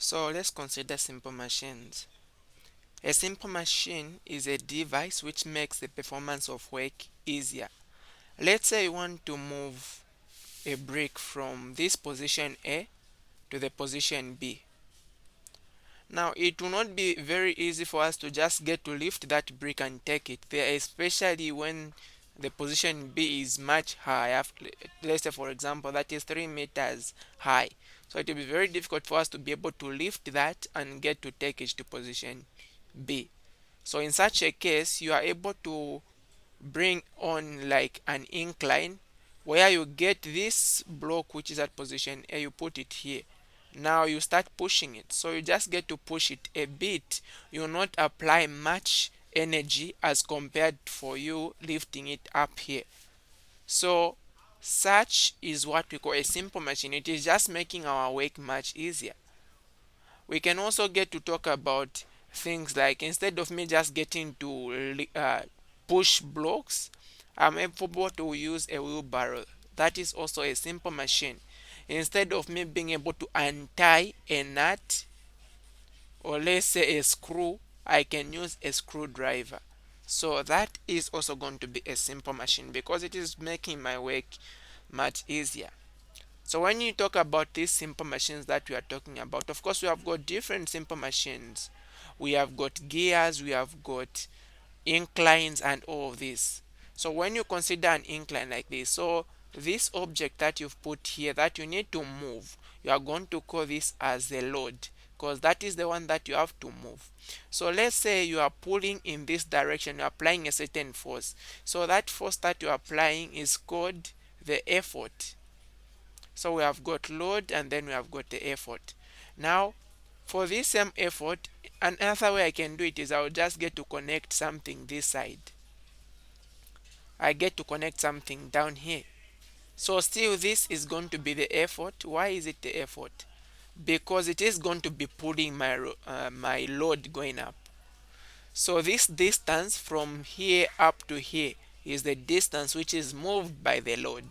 So let's consider simple machines. A simple machine is a device which makes the performance of work easier. Let's say you want to move a brick from this position A to the position B. Now it will not be very easy for us to just get to lift that brick and take it there, especially when the position B is much higher. Let's say for example that is 3 meters high. So it will be very difficult for us to be able to lift that and get to take it to position B. So in such a case, you are able to bring on like an incline where you get this block which is at position A, you put it here. Now you start pushing it. So you just get to push it a bit. You will not apply much energy as compared for you lifting it up here. So such is what we call a simple machine. It is just making our work much easier. We can also get to talk about things like instead of me just getting to push blocks, I'm able to use a wheelbarrow. That is also a simple machine. Instead of me being able to untie a nut or let's say a screw, I can use a screwdriver. So that is also going to be a simple machine because it is making my work much easier. So when you talk about these simple machines that we are talking about, of course we have got different simple machines. We have got gears, we have got inclines and all of this. So when you consider an incline like this, so this object that you've put here that you need to move, you are going to call this as the load because that is the one that you have to move. So let's say you are pulling in this direction, you are applying a certain force. So that force that you are applying is called the effort. So we have got load and then we have got the effort. Now, for this same effort, another way I can do it is I'll just get to connect something this side. I get to connect something down here. So still this is going to be the effort. Why is it the effort? Because it is going to be pulling my load going up. So this distance from here up to here is the distance which is moved by the load.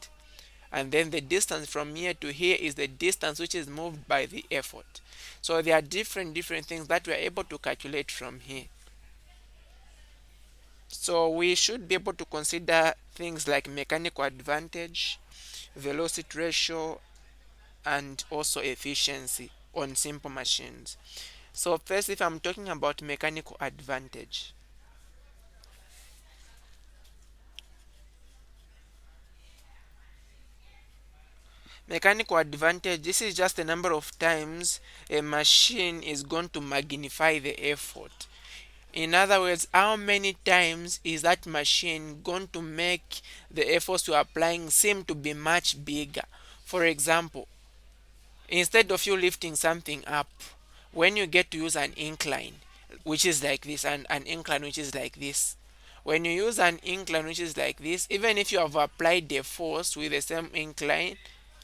And then the distance from here to here is the distance which is moved by the effort. So there are different things that we are able to calculate from here. So we should be able to consider things like mechanical advantage, velocity ratio, and also efficiency on simple machines. So first, if I'm talking about mechanical advantage, mechanical advantage, this is just the number of times a machine is going to magnify the effort. In other words, how many times is that machine going to make the efforts you're applying seem to be much bigger? For example, instead of you lifting something up, when you get to use an incline, which is like this, and an incline which is like this, when you use an incline which is like this, even if you have applied the force with the same incline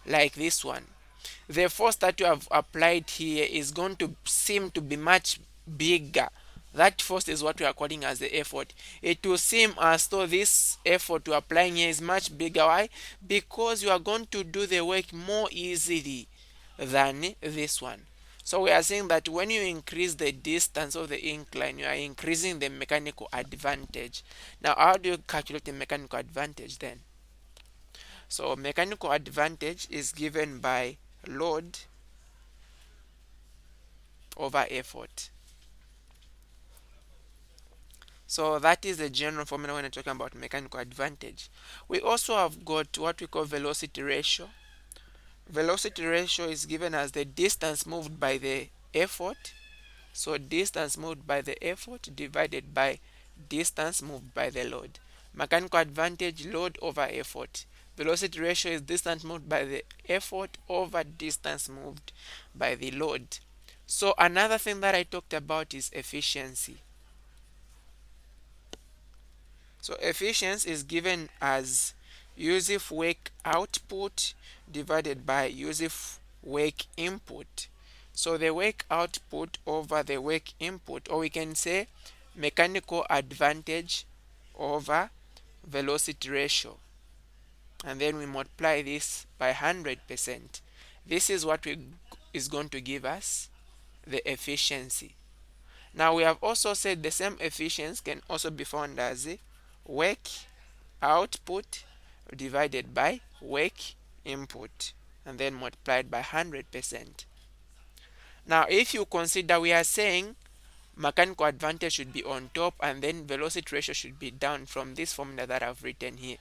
like this one, the force that you have applied here is going to seem to be much bigger. That force is what we are calling as the effort. It will seem as though this effort you are applying here is much bigger. Why? Because you are going to do the work more easily than this one. So we are saying that when you increase the distance of the incline, you are increasing the mechanical advantage. Now, how do you calculate the mechanical advantage then? So mechanical advantage is given by load over effort. So that is the general formula when we're talking about mechanical advantage. We also have got what we call velocity ratio. Velocity ratio is given as the distance moved by the effort. So distance moved by the effort divided by distance moved by the load. Mechanical advantage, load over effort. Velocity ratio is distance moved by the effort over distance moved by the load. So another thing that I talked about is efficiency. So efficiency is given as useful work output divided by useful work input. So the work output over the work input, or we can say mechanical advantage over velocity ratio. And then we multiply this by 100%. This is what is going to give us the efficiency. Now we have also said the same efficiency can also be found as work output divided by work input and then multiplied by 100%. Now if you consider, we are saying mechanical advantage should be on top and then velocity ratio should be down from this formula that I've written here.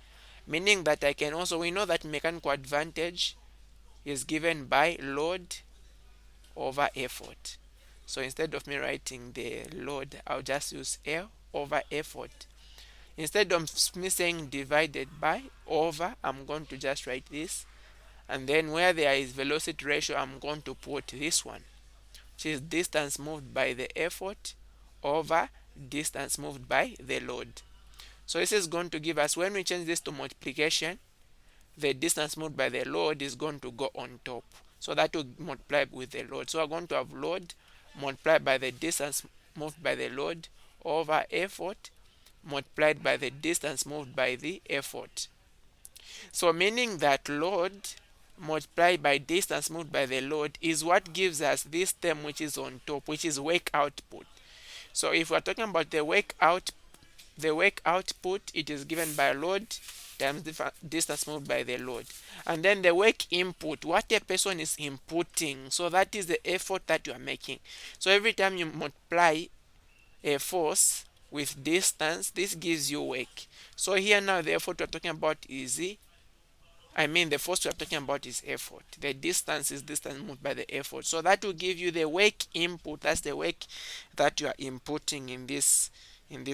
Meaning that I can also, we know that mechanical advantage is given by load over effort. So instead of me writing the load, I'll just use L over effort. Instead of me saying divided by over, I'm going to just write this. And then where there is velocity ratio, I'm going to put this one, which is distance moved by the effort over distance moved by the load. So this is going to give us, when we change this to multiplication, the distance moved by the load is going to go on top. So that will multiply with the load. So we're going to have load multiplied by the distance moved by the load over effort multiplied by the distance moved by the effort. So meaning that load multiplied by distance moved by the load is what gives us this term which is on top, which is work output. So if we're talking about the work output, it is given by load times the distance moved by the load. And then the work input, what a person is inputting, so that is the effort that you are making. So every time you multiply a force with distance, this gives you work. So here now the effort we're talking about is the force we're talking about is effort. The distance is distance moved by the effort. So that will give you the work input. That's the work that you are inputting in this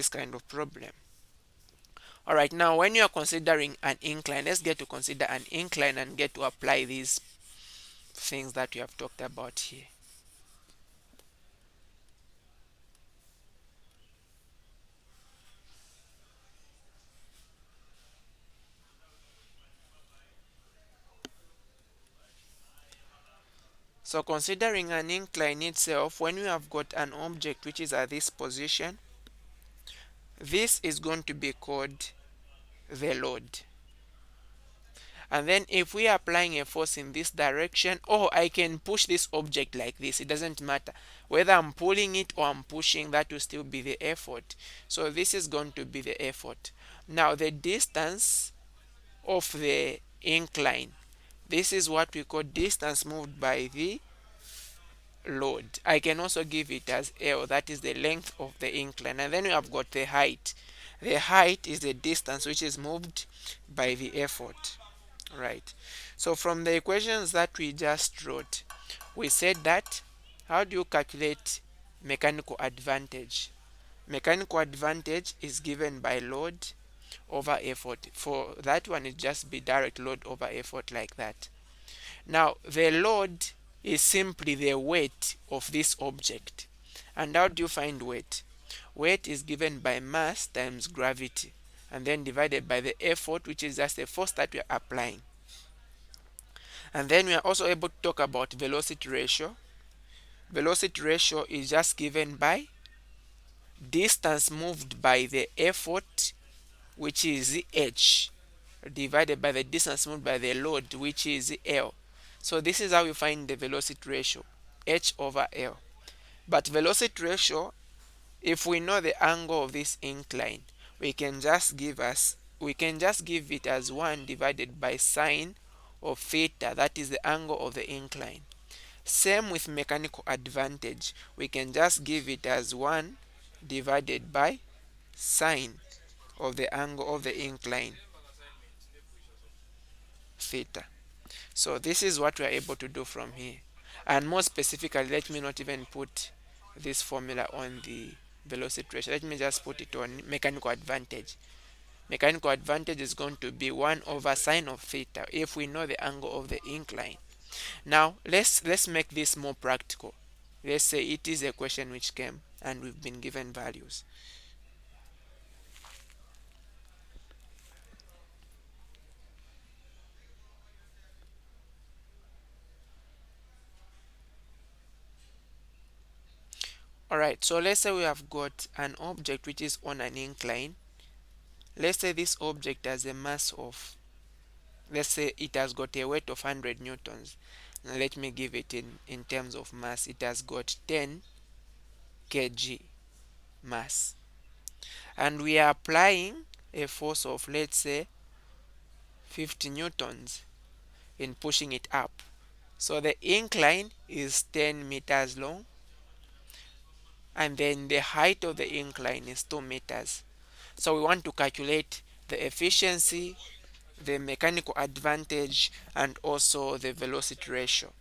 kind of problem. All right, now when you are considering an incline, let's get to consider an incline and get to apply these things that we have talked about here. So considering an incline itself, when you have got an object which is at this position, this is going to be called the load. And then if we are applying a force in this direction, or I can push this object like this, it doesn't matter whether I'm pulling it or I'm pushing, that will still be the effort. So this is going to be the effort. Now the distance of the incline, this is what we call distance moved by the load. I can also give it as L, that is the length of the incline. And then we have got the height. The height is the distance which is moved by the effort. Right. So from the equations that we just wrote, we said that how do you calculate mechanical advantage? Mechanical advantage is given by load over effort. For that one, it just be direct load over effort like that. Now the load is simply the weight of this object. And how do you find weight? Weight is given by mass times gravity and then divided by the effort, which is just the force that we are applying. And then we are also able to talk about velocity ratio. Velocity ratio is just given by distance moved by the effort, which is h, divided by the distance moved by the load, which is L. So this is how we find the velocity ratio, h over L. But velocity ratio, if we know the angle of this incline, we can just give it as 1 divided by sine of theta, that is the angle of the incline. Same with mechanical advantage, we can just give it as 1 divided by sine of the angle of the incline, theta. So this is what we are able to do from here. And more specifically, let me not even put this formula on the velocity ratio. Let me just put it on mechanical advantage. Mechanical advantage is going to be 1 over sine of theta if we know the angle of the incline. Now let's make this more practical. Let's say it is a question which came and we've been given values. Alright, so let's say we have got an object which is on an incline. Let's say this object has a mass of, let's say it has got a weight of 100 newtons. Let me give it in terms of mass. It has got 10 kg mass, and we are applying a force of, let's say, 50 newtons in pushing it up. So the incline is 10 meters long, and then the height of the incline is 2 meters. So we want to calculate the efficiency, the mechanical advantage, and also the velocity ratio.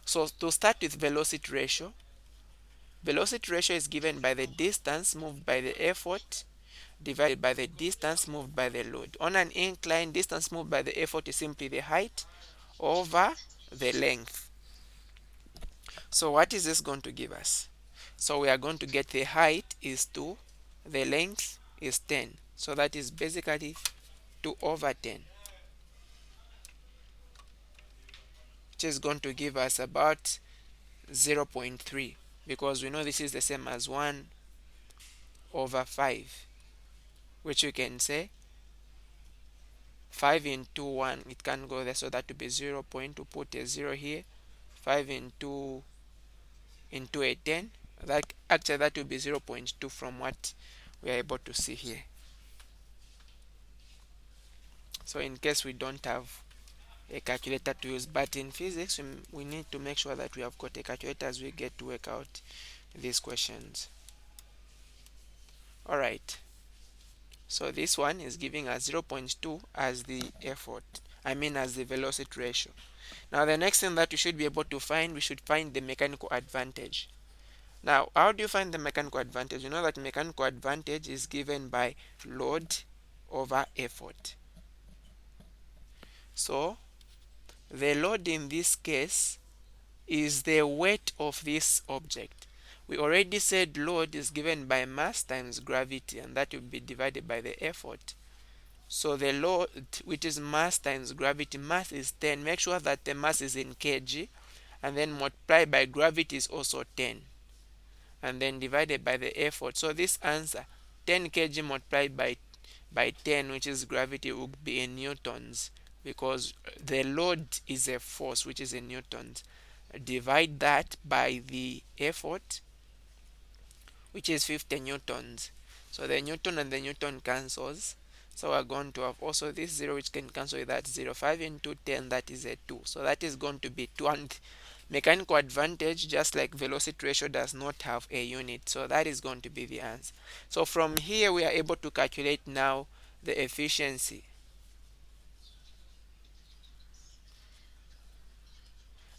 So to start with velocity ratio is given by the distance moved by the effort divided by the distance moved by the load. On an incline, distance moved by the effort is simply the height over the length. So what is this going to give us? So we are going to get the height is 2, the length is 10. So that is basically 2 over 10, which is going to give us about 0.3, because we know this is the same as 1 over 5, which you can say 5 into 1, it can go there, so that would be 0. To put a 0 here, 5 into a 10, that actually that would be 0.2 from what we are able to see here. So in case we don't have a calculator to use, but in physics we need to make sure that we have got a calculator as we get to work out these questions. All right, so this one is giving us 0.2 as the effort, as the velocity ratio. Now the next thing that we should be able to find, we should find the mechanical advantage. Now how do you find the mechanical advantage? You know that mechanical advantage is given by load over effort. So the load in this case is the weight of this object. We already said load is given by mass times gravity, and that will be divided by the effort. So the load, which is mass times gravity, mass is 10. Make sure that the mass is in kg, and then multiply by gravity is also 10, and then divided by the effort. So this answer, 10 kg multiplied by 10, which is gravity, would be in newtons, because the load is a force which is in newtons. Divide that by the effort, which is 50 newtons. So the newton and the newton cancels. So we're going to have also this 0, which can cancel with that 0. 5 into 10, that is a 2. So that is going to be 2. And mechanical advantage, just like velocity ratio, does not have a unit. So that is going to be the answer. So from here, we are able to calculate now the efficiency.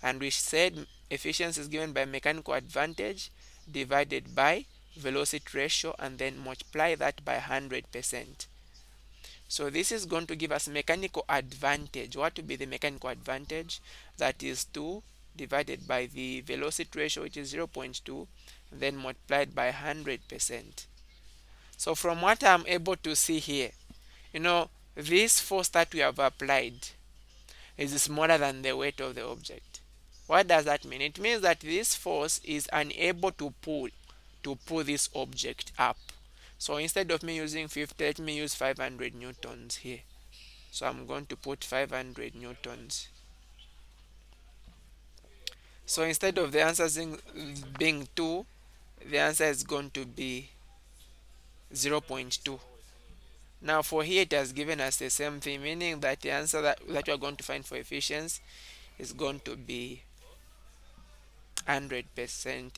And we said efficiency is given by mechanical advantage divided by velocity ratio, and then multiply that by 100%. So this is going to give us mechanical advantage. What will be the mechanical advantage? That is 2 divided by the velocity ratio, which is 0.2, then multiplied by 100%. So from what I'm able to see here, this force that we have applied is smaller than the weight of the object. What does that mean? It means that this force is unable to pull this object up. So instead of me using 50, let me use 500 newtons here. So I'm going to put 500 newtons. So instead of the answer being 2, the answer is going to be 0.2. Now for here, it has given us the same thing, meaning that the answer that we are going to find for efficiency is going to be 100%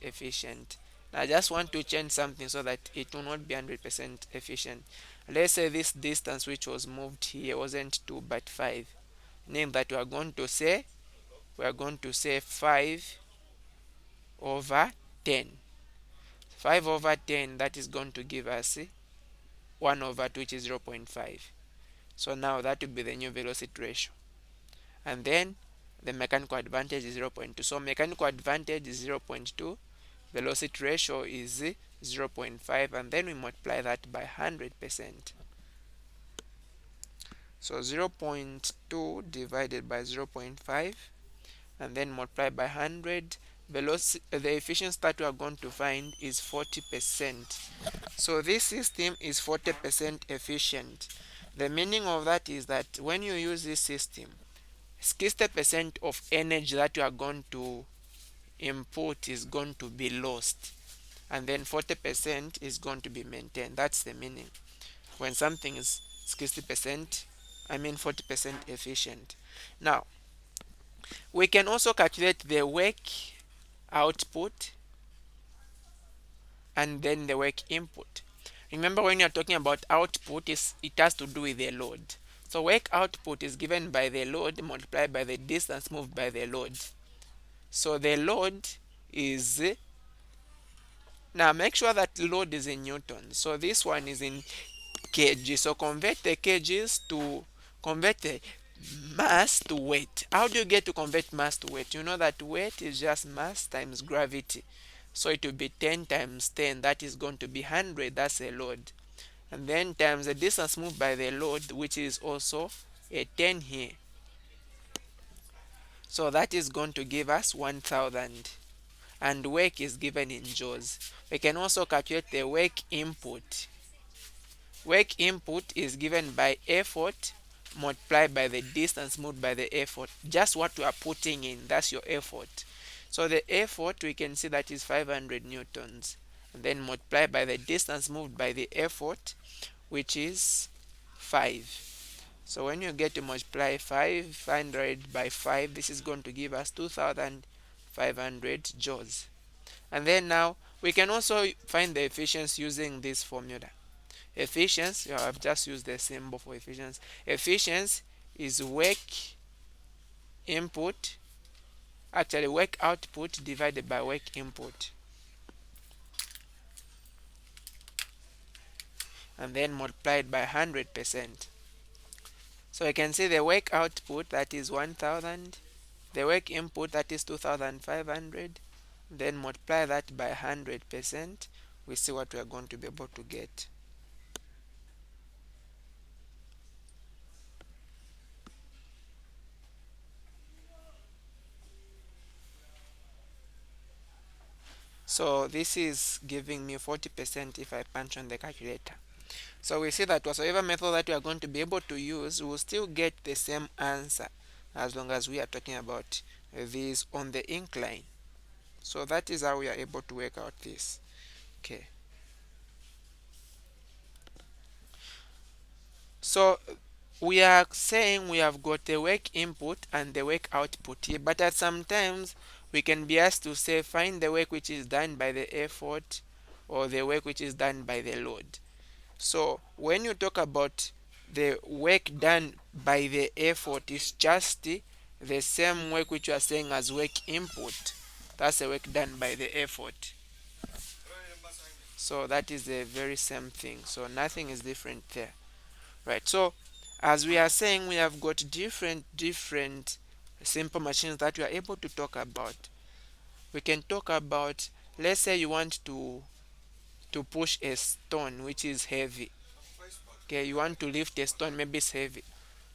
efficient. Now I just want to change something so that it will not be 100% efficient. Let's say this distance which was moved here wasn't 2 but 5. Name that we are going to say 5 over 10. 5 over 10, that is going to give us 1 over 2, which is 0.5. So now that will be the new velocity ratio. And then the mechanical advantage is 0.2. So mechanical advantage is 0.2. Velocity ratio is 0.5, and then we multiply that by 100%. So 0.2 divided by 0.5, and then multiply by 100. The efficiency that we are going to find is 40%. So this system is 40% efficient. The meaning of that is that when you use this system, 60% of energy that you are going to input is going to be lost, and then 40% is going to be maintained. That's the meaning when something is 60%, I mean 40% efficient. Now, we can also calculate the work output and then the work input. Remember, when you're talking about output, it has to do with the load. So work output is given by the load multiplied by the distance moved by the load. So the load is, now make sure that load is in newtons. So this one is in kg. So convert the kgs to, convert the mass to weight. How do you get to convert mass to weight? You know that weight is just mass times gravity. So it will be 10 times 10, that is going to be 100, that's a load. And then times the distance moved by the load, which is also a 10 here. So that is going to give us 1000. And work is given in joules. We can also calculate the work input. Work input is given by effort multiplied by the distance moved by the effort. Just what you are putting in, that's your effort. So the effort, we can see that is 500 newtons. And then multiply by the distance moved by the effort, which is 5. So when you get to multiply 500 by 5, this is going to give us 2500 joules. And then now we can also find the efficiency using this formula. Efficiency, I've just used the symbol for efficiency. Efficiency is work input, actually work output divided by work input, and then multiplied by 100%. So you can see the work output, that is 1000, the work input, that is 2500, then multiply that by 100%. We see what we are going to be able to get. So this is giving me 40% if I punch on the calculator. So we see that whatsoever method that we are going to be able to use, we will still get the same answer as long as we are talking about these on the incline. So that is how we are able to work out this. Okay. So we are saying we have got the work input and the work output here, but at sometimes we can be asked to say find the work which is done by the effort or the work which is done by the load. So when you talk about the work done by the effort, is just the same work which you are saying as work input. That's the work done by the effort. So that is the very same thing. So nothing is different there. Right. So as we are saying, we have got different simple machines that we are able to talk about. We can talk about, let's say you want to push a stone which is heavy. Okay, you want to lift a stone, maybe it's heavy.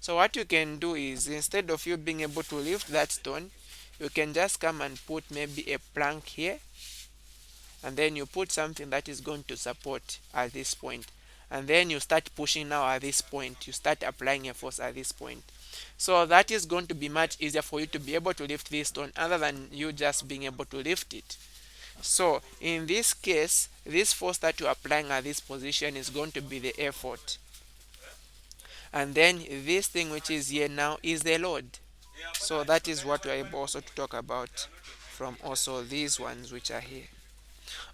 So what you can do is, instead of you being able to lift that stone, you can just come and put maybe a plank here, and then you put something that is going to support at this point, and then you start pushing now at this point, you start applying a force at this point. So that is going to be much easier for you to be able to lift this stone other than you just being able to lift it. So in this case, this force that you're applying at this position is going to be the effort, and then this thing which is here now is the load. So that is what we're able also to talk about from also these ones which are here.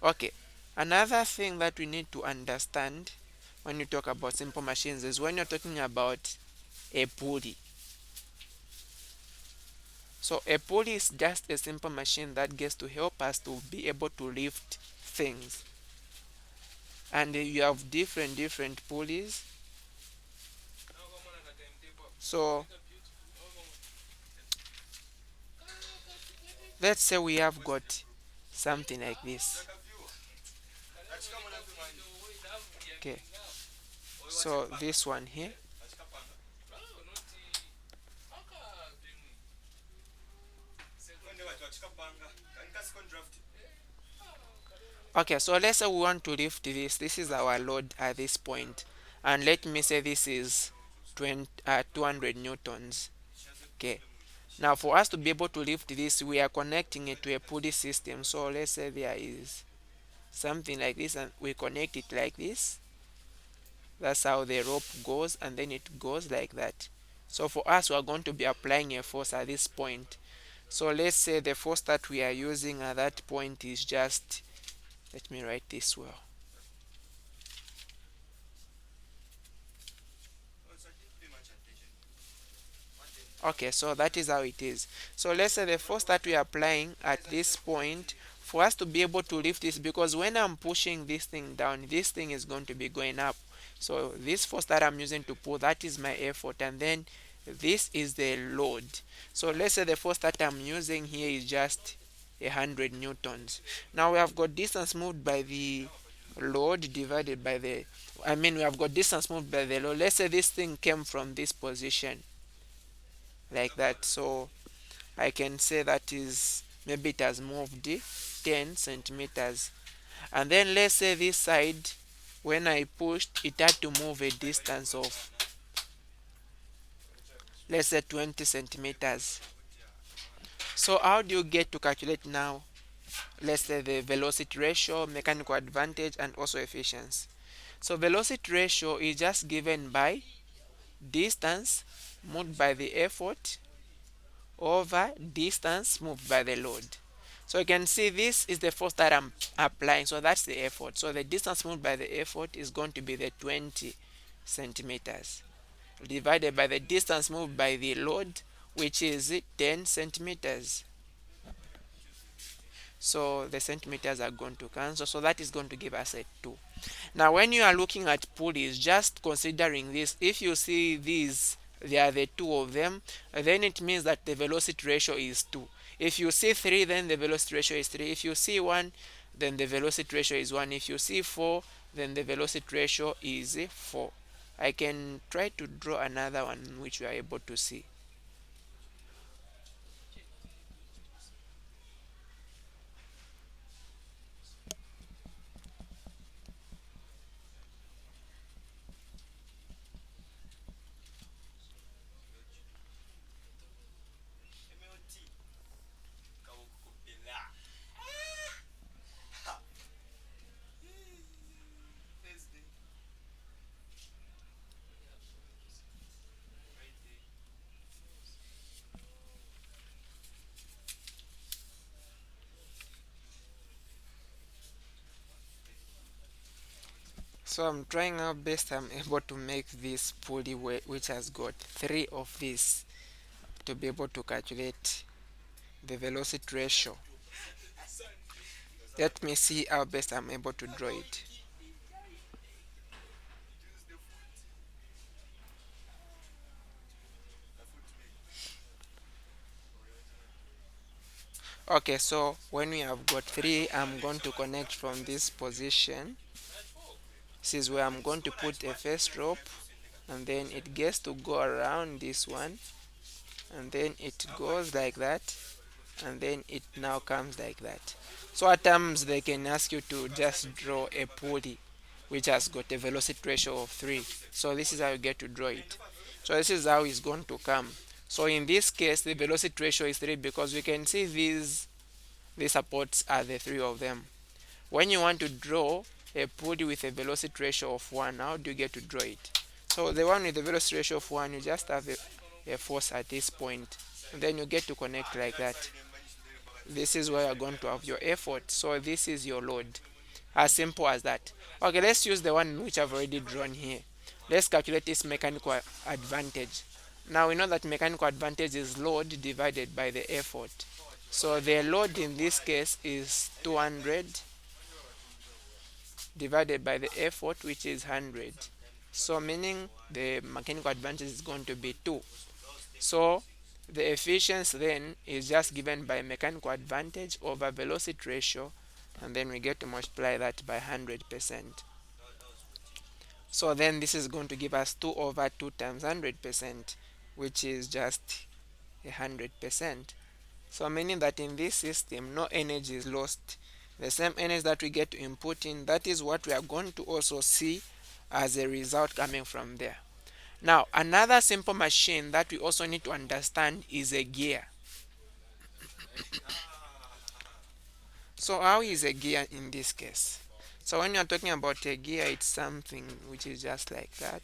Okay, another thing that we need to understand when you talk about simple machines is when you're talking about a pulley. So a pulley is just a simple machine that gets to help us to be able to lift things. And you have different pulleys. So let's say we have got something like this. Okay, so this one here. Okay, so let's say we want to lift this. This is our load at this point, and let me say this is 200 newtons. Okay, Now for us to be able to lift this, we are connecting it to a pulley system. So let's say there is something like this and we connect it like this. That's how the rope goes, and then it goes like that. So for us, we are going to be applying a force at this point. So let's say the force that we are using at that point is just, let me write this well. Okay, so that is how it is. So let's say the force that we are applying at this point, for us to be able to lift this, because when I'm pushing this thing down, this thing is going to be going up. So this force that I'm using to pull, that is my effort, and then this is the load. So let's say the force that I'm using here is just 100 newtons. Now we have got distance moved by the load divided by the, I mean, we have got distance moved by the load. Let's say this thing came from this position like that. So I can say that is, maybe it has moved 10 centimeters. And then let's say this side, when I pushed, it had to move a distance of, let's say, 20 centimeters. So how do you get to calculate now, let's say, the velocity ratio, mechanical advantage, and also efficiency? So velocity ratio is just given by distance moved by the effort over distance moved by the load. So you can see this is the force that I'm applying, so that's the effort. So the distance moved by the effort is going to be the 20 centimeters divided by the distance moved by the load, which is 10 centimeters. So the centimeters are going to cancel, so that is going to give us a 2. Now when you are looking at pulleys, just considering this, if you see these, there are the two of them, then it means that the velocity ratio is 2. If you see 3, then the velocity ratio is 3. If you see 1, then the velocity ratio is 1. If you see 4, then the velocity ratio is 4. I can try to draw another one which we are able to see. So I'm trying our best. I'm able to make this pulley which has got 3 of these to be able to calculate the velocity ratio. Let me see how best I'm able to draw it. Okay, so when we have got 3, I'm going to connect from this position. This is where I'm going to put a first rope, and then it gets to go around this one, and then it goes like that, and then it now comes like that. So at times they can ask you to just draw a pulley which has got a velocity ratio of 3. So this is how you get to draw it. So this is how it's going to come. So in this case the velocity ratio is 3 because we can see these supports are the 3 of them. When you want to draw a pulley with a velocity ratio of 1, how do you get to draw it? So the one with the velocity ratio of 1, you just have a force at this point, and then you get to connect like that. This is where you're going to have your effort, so this is your load. As simple as that. Okay, let's use the one which I've already drawn here. Let's calculate this mechanical advantage. Now we know that mechanical advantage is load divided by the effort. So the load in this case is 200 divided by the effort, which is 100. So meaning the mechanical advantage is going to be 2. So the efficiency then is just given by mechanical advantage over velocity ratio, and then we get to multiply that by 100%. So then this is going to give us 2 over 2 times 100%, which is just 100%. So meaning that in this system no energy is lost. The same energy that we get to input in, that is what we are going to also see as a result coming from there. Now, another simple machine that we also need to understand is a gear. So how is a gear in this case? So when you're talking about a gear, it's something which is just like that.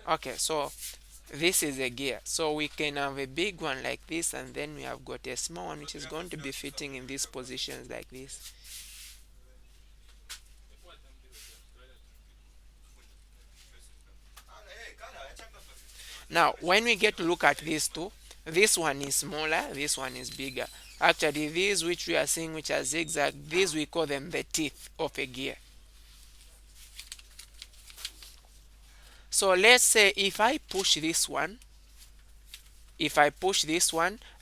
Okay, so this is a gear. So we can have a big one like this, and then we have got a small one which is going to be fitting in these positions like this. Now, when we get to look at these two, this one is smaller, this one is bigger. Actually, these which we are seeing which are zigzag, these we call them the teeth of a gear. So let's say if I push this one,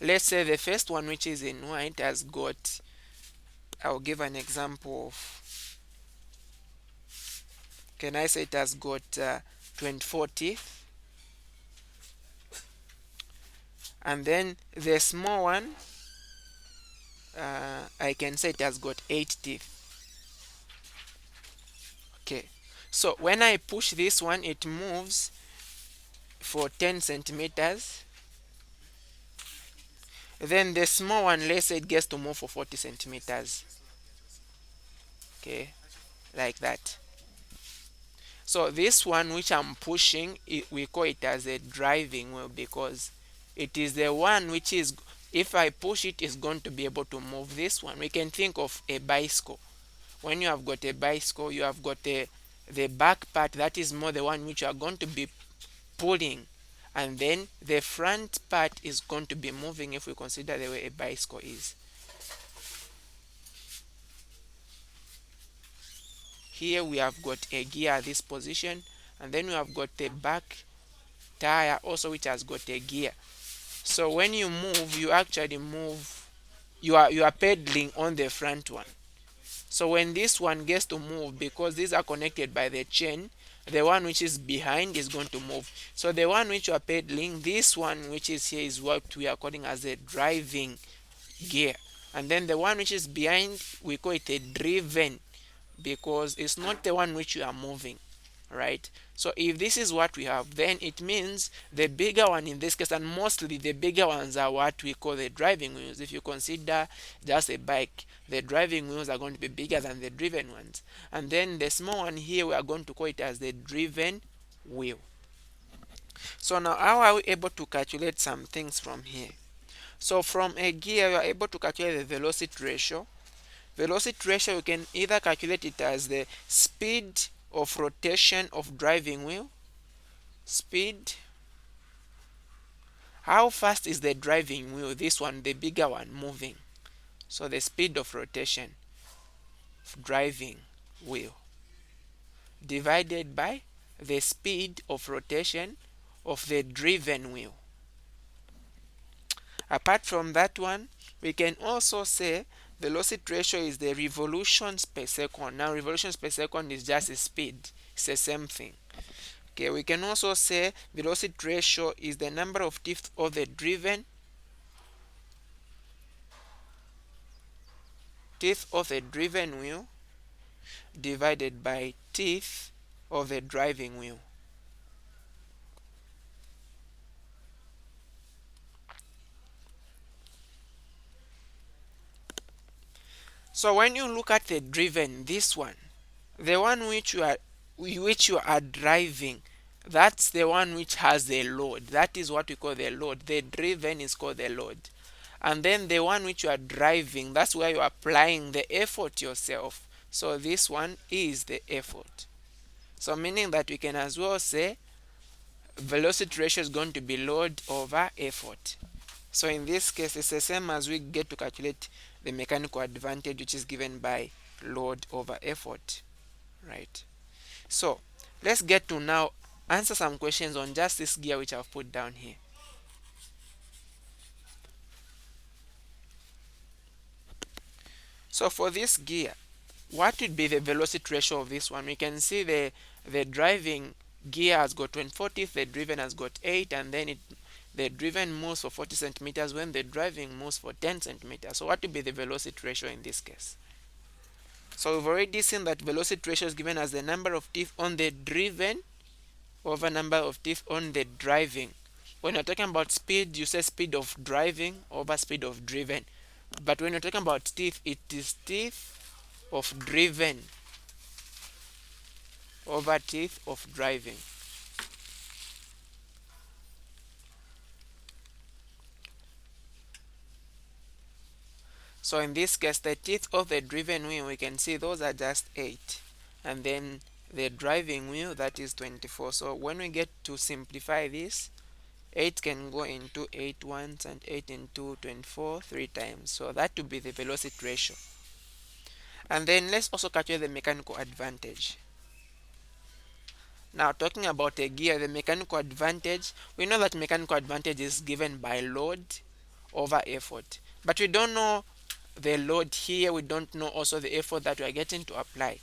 let's say the first one which is in white has got, I'll give an example of, can I say it has got 24 teeth, and then the small one, I can say it has got 8 teeth. Okay, so when I push this one, it moves for 10 centimeters. Then the small one, let's say it gets to move for 40 centimeters. Okay, like that. So this one which I'm pushing, we call it as a driving wheel because it is the one which is, if I push it, is going to be able to move this one. We can think of a bicycle. When you have got a bicycle, you have got the back part, that is more the one which you are going to be pulling, and then the front part is going to be moving if we consider the way a bicycle is. Here we have got a gear at this position, and then we have got the back tire also which has got a gear. So when you move, you actually move, you are pedaling on the front one. So when this one gets to move, because these are connected by the chain, the one which is behind is going to move. So the one which you are pedaling, this one which is here, is what we are calling as a driving gear. And then the one which is behind, we call it a driven, because it's not the one which you are moving, right? So if this is what we have, then it means the bigger one in this case, and mostly the bigger ones are what we call the driving wheels. If you consider just a bike, the driving wheels are going to be bigger than the driven ones. And then the small one here, we are going to call it as the driven wheel. So now how are we able to calculate some things from here? So from a gear, you are able to calculate the velocity ratio. Velocity ratio, you can either calculate it as the speed of rotation of driving wheel. Speed. How fast is the driving wheel? This one, the bigger one, moving. So the speed of rotation of driving wheel divided by the speed of rotation of the driven wheel. Apart from that one, we can also say velocity ratio is the revolutions per second. Now revolutions per second is just a speed. It's the same thing. Okay, we can also say velocity ratio is the number of teeth of the driven wheel divided by teeth of the driving wheel. So when you look at the driven, this one, the one which you are driving, that's the one which has the load. That is what we call the load. The driven is called the load. And then the one which you are driving, that's where you are applying the effort yourself. So this one is the effort. So meaning that we can as well say velocity ratio is going to be load over effort. So in this case, it's the same as we get to calculate the mechanical advantage, which is given by load over effort, right? So let's get to now answer some questions on just this gear which I've put down here. So for this gear, what would be the velocity ratio of this one? We can see the driving gear has got 24 teeth, the driven has got 8, and then the driven moves for 40 centimeters when the driving moves for 10 centimeters. So what will be the velocity ratio in this case? So we've already seen that velocity ratio is given as the number of teeth on the driven over number of teeth on the driving. When you're talking about speed, you say speed of driving over speed of driven. But when you're talking about teeth, it is teeth of driven over teeth of driving. So in this case, the teeth of the driven wheel, we can see those are just 8. And then the driving wheel, that is 24. So when we get to simplify this, 8 can go into 8 once and 8 into 24 3 times. So that would be the velocity ratio. And then let's also calculate the mechanical advantage. Now talking about a gear, the mechanical advantage, we know that mechanical advantage is given by load over effort. But we don't know the load here, we don't know also the effort that we are getting to apply.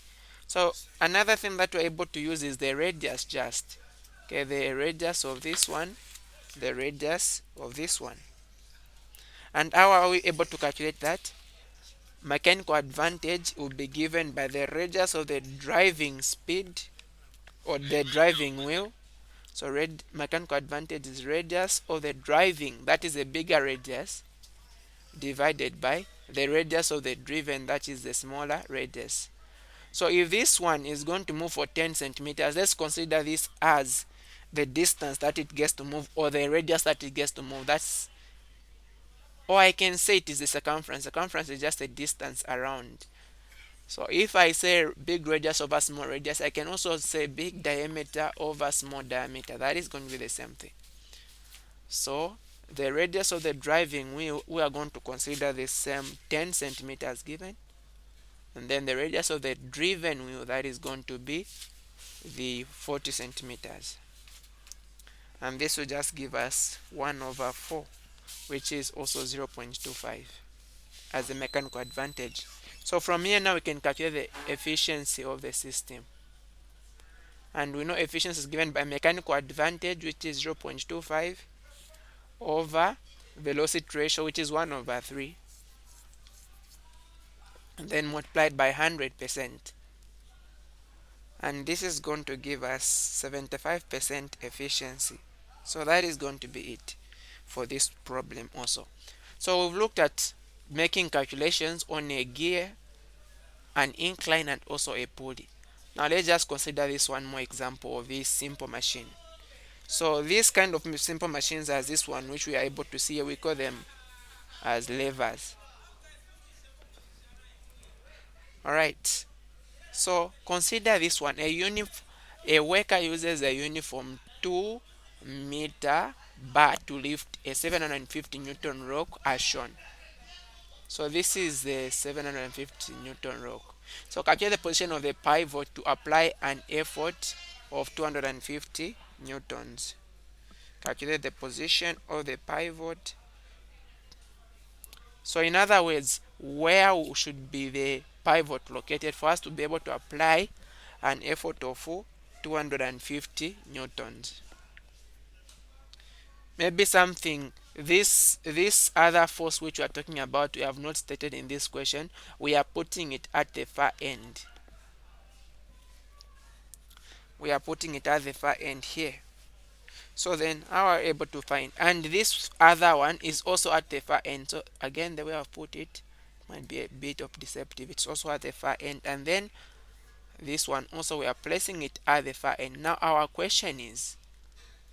So another thing that we're able to use is the radius just. Okay, the radius of this one, the radius of this one. And how are we able to calculate that? Mechanical advantage will be given by the radius of the driving speed or the driving wheel. So mechanical advantage is radius of the driving, that is a bigger radius, divided by the radius of the driven, that is the smaller radius. So if this one is going to move for 10 centimeters, let's consider this as the distance that it gets to move or the radius that it gets to move. That's, or I can say it is the circumference. Circumference is just a distance around. So if I say big radius over small radius, I can also say big diameter over small diameter. That is going to be the same thing. So the radius of the driving wheel, we are going to consider the same 10 centimeters given. And then the radius of the driven wheel, that is going to be the 40 centimeters. And this will just give us 1 over 4, which is also 0.25 as the mechanical advantage. So from here now we can calculate the efficiency of the system. And we know efficiency is given by mechanical advantage, which is 0.25 over velocity ratio, which is 1 over 3, and then multiplied by 100%. And this is going to give us 75% efficiency. So that is going to be it for this problem also. So we've looked at making calculations on a gear, an incline, and also a pulley. Now let's just consider this one more example of this simple machine. So this kind of simple machines as this one, which we are able to see here, we call them as levers. Alright, so consider this one. A worker uses a uniform 2-meter bar to lift a 750 Newton rock as shown. So this is the 750 Newton rock. So calculate the position of the pivot to apply an effort of 250 newtons. Calculate the position of the pivot. So in other words, where should be the pivot located for us to be able to apply an effort of 250 newtons? Maybe something, this other force which we are talking about, we have not stated in this question. We are putting it at the far end. We are putting it at the far end here. So then how are we able to find? And this other one is also at the far end. So again, the way I've put it might be a bit of deceptive. It's also at the far end. And then this one also, we are placing it at the far end. Now our question is,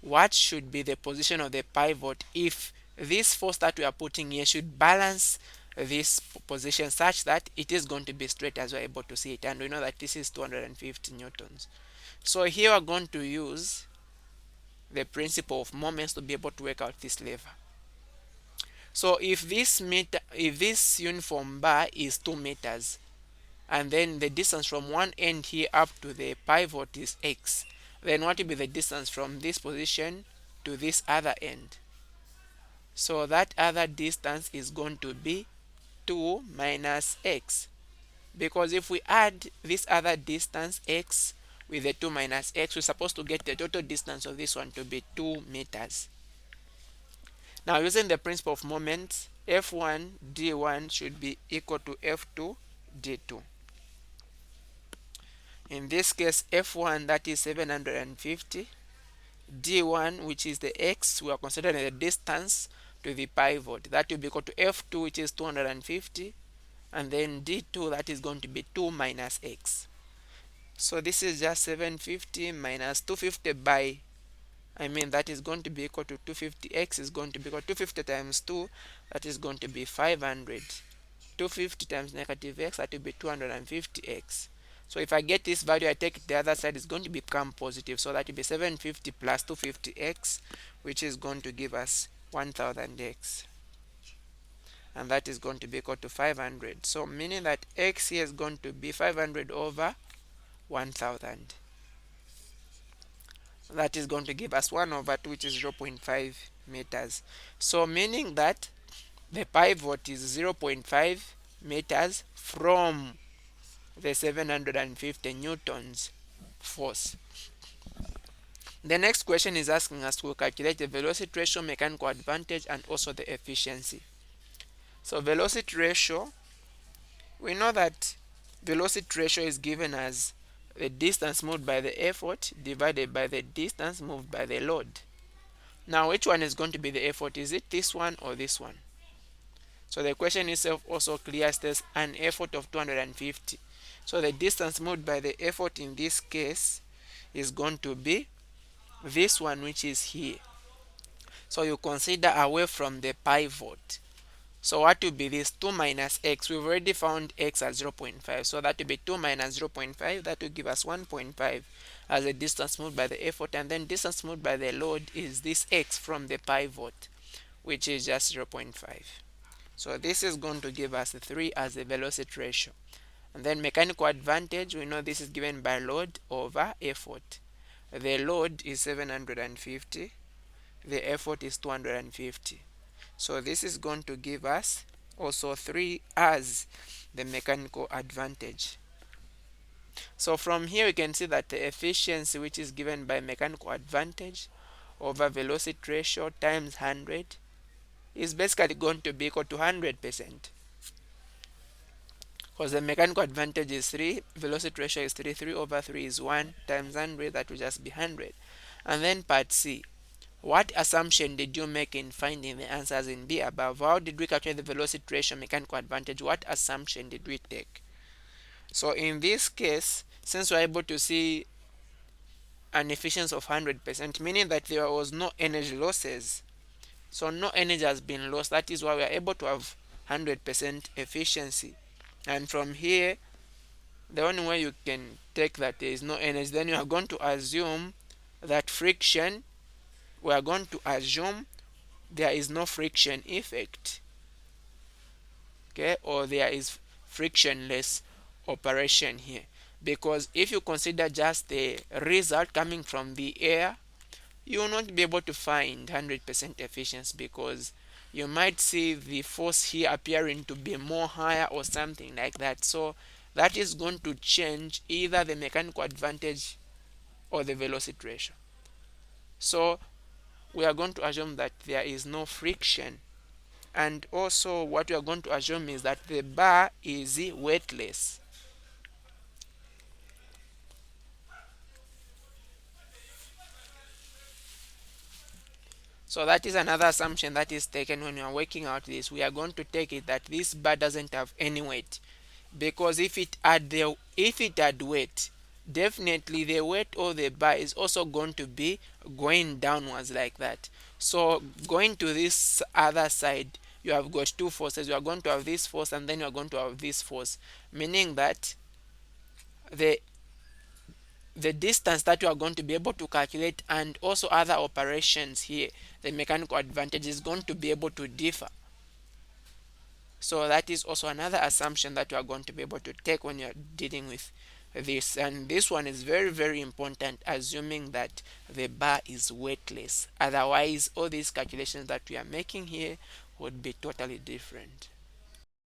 what should be the position of the pivot if this force that we are putting here should balance this position such that it is going to be straight as we're able to see it, and we know that this is 250 newtons. So here we're going to use the principle of moments to be able to work out this lever. So if this uniform bar is 2 meters, and then the distance from one end here up to the pivot is x, then what will be the distance from this position to this other end? So that other distance is going to be 2 minus x, because if we add this other distance x with the 2 minus x, we're supposed to get the total distance of this one to be 2 meters. Now, using the principle of moments, F1 D1 should be equal to F2 D2. In this case, F1, that is 750, D1, which is the x, we are considering the distance to the pivot, that will be equal to F2, which is 250, and then D2, that is going to be 2 minus x. So this is just 750 minus 250 by, that is going to be equal to 250. X is going to be equal to 250 times 2, that is going to be 500. 250 times negative x, that will be 250x. So if I get this value, I take it the other side, is going to become positive. So that will be 750 plus 250x, which is going to give us 1000x. And that is going to be equal to 500. So meaning that x here is going to be 500 over 1000. That is going to give us 1 over 2, which is 0.5 meters. So meaning that the pivot is 0.5 meters from the 750 newtons force. The next question is asking us to calculate the velocity ratio, mechanical advantage, and also the efficiency. So velocity ratio, we know that velocity ratio is given as the distance moved by the effort divided by the distance moved by the load. Now, which one is going to be the effort? Is it this one or this one? So the question itself also clearly states an effort of 250. So the distance moved by the effort in this case is going to be this one, which is here. So you consider away from the pivot. So what will be this? 2 minus x. We've already found x as 0.5. So that will be 2 minus 0.5. That will give us 1.5 as the distance moved by the effort. And then distance moved by the load is this x from the pivot, which is just 0.5. So this is going to give us 3 as the velocity ratio. And then mechanical advantage, we know this is given by load over effort. The load is 750. The effort is 250. So this is going to give us also 3 as the mechanical advantage. So from here we can see that the efficiency, which is given by mechanical advantage over velocity ratio times 100, is basically going to be equal to 100%. Because the mechanical advantage is 3, velocity ratio is 3, 3 over 3 is 1 times 100, that will just be 100. And then part C. What assumption did you make in finding the answers in B above? How did we calculate the velocity ratio, mechanical advantage? What assumption did we take? So in this case, since we're able to see an efficiency of 100%, meaning that there was no energy losses. So no energy has been lost. That is why we are able to have 100% efficiency. And from here, the only way you can take that there is no energy, then you are going to assume that friction, we are going to assume there is no friction effect, okay, or there is frictionless operation here. Because if you consider just the result coming from the air, you will not be able to find 100% efficiency, because you might see the force here appearing to be more higher or something like that. So that is going to change either the mechanical advantage or the velocity ratio. So we are going to assume that there is no friction, and also what we are going to assume is that the bar is weightless. So that is another assumption that is taken when you are working out this. We are going to take it that this bar doesn't have any weight, because if it had weight, definitely the weight of the bar is also going to be going downwards like that. So going to this other side, you have got two forces. You are going to have this force, and then you are going to have this force, meaning that the distance that you are going to be able to calculate and also other operations here, the mechanical advantage is going to be able to differ. So that is also another assumption that you are going to be able to take when you're dealing with this. And this one is very, very important, assuming that the bar is weightless. Otherwise, all these calculations that we are making here would be totally different.